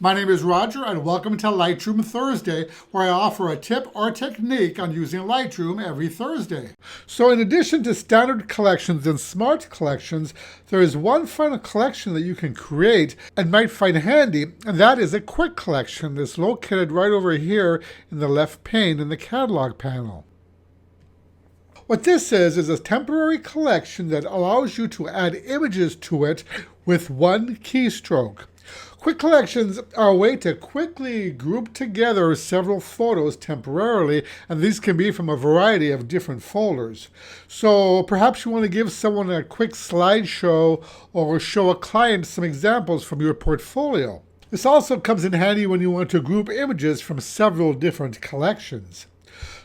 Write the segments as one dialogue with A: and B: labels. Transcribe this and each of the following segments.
A: My name is Roger and welcome to Lightroom Thursday, where I offer a tip or technique on using Lightroom every Thursday. So in addition to standard collections and smart collections, there is one final collection that you can create and might find handy, and that is a quick collection that's located right over here in the left pane in the catalog panel. What this is a temporary collection that allows you to add images to it with one keystroke. Quick collections are a way to quickly group together several photos temporarily, and these can be from a variety of different folders. So perhaps you want to give someone a quick slideshow or show a client some examples from your portfolio. This also comes in handy when you want to group images from several different collections.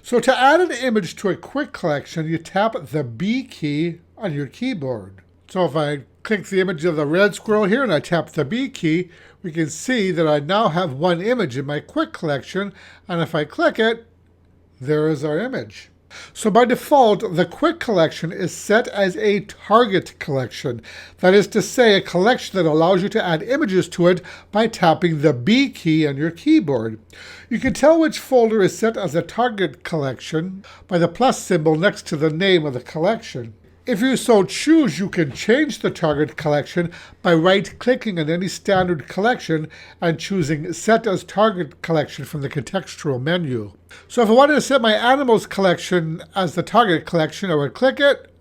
A: So to add an image to a quick collection, you tap the B key on your keyboard. So if I click the image of the red squirrel here and I tap the B key, we can see that I now have one image in my quick collection, and if I click it, there is our image. So by default, the quick collection is set as a target collection. That is to say, a collection that allows you to add images to it by tapping the B key on your keyboard. You can tell which folder is set as a target collection by the plus symbol next to the name of the collection. If you so choose, you can change the target collection by right-clicking on any standard collection and choosing Set as Target Collection from the contextual menu. So if I wanted to set my animals collection as the target collection, I would click it,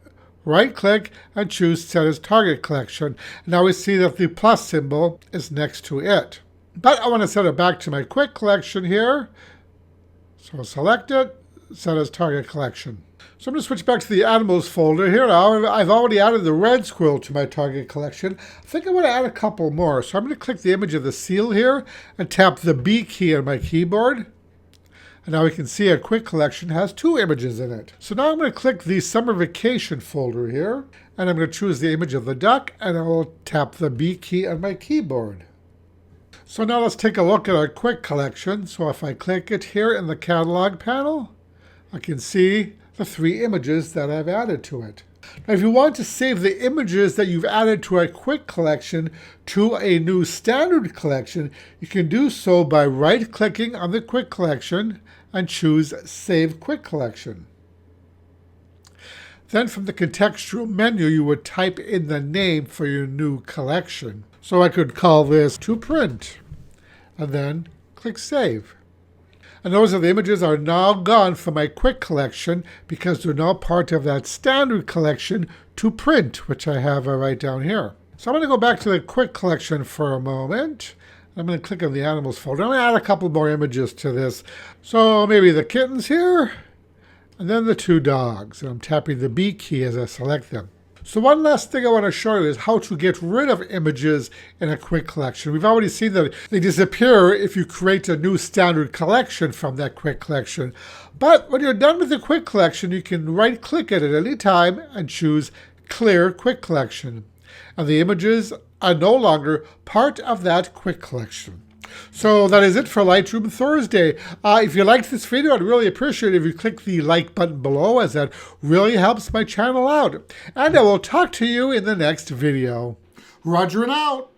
A: right-click, and choose Set as Target Collection. Now we see that the plus symbol is next to it. But I want to set it back to my quick collection here. So select it, Set as Target Collection. So I'm going to switch back to the animals folder here now. I've already added the red squirrel to my target collection. I think I want to add a couple more. So I'm going to click the image of the seal here and tap the B key on my keyboard. And now we can see a quick collection has two images in it. So now I'm going to click the summer vacation folder here. And I'm going to choose the image of the duck and I will tap the B key on my keyboard. So now let's take a look at our quick collection. So if I click it here in the catalog panel, I can see the three images that I've added to it. Now, if you want to save the images that you've added to a quick collection to a new standard collection, you can do so by right-clicking on the quick collection and choose Save Quick Collection. Then from the contextual menu, you would type in the name for your new collection. So I could call this To Print, and then click Save. And notice that the images are now gone from my quick collection because they're now part of that standard collection To Print, which I have right down here. So I'm going to go back to the quick collection for a moment. I'm going to click on the animals folder. I'm going to add a couple more images to this. So maybe the kittens here, and then the two dogs. And I'm tapping the B key as I select them. So one last thing I want to show you is how to get rid of images in a quick collection. We've already seen that they disappear if you create a new standard collection from that quick collection. But when you're done with the quick collection, you can right-click it at any time and choose Clear Quick Collection. And the images are no longer part of that quick collection. So that is it for Lightroom Thursday. If you liked this video, I'd really appreciate it if you click the like button below, as that really helps my channel out. And I will talk to you in the next video. Roger and out.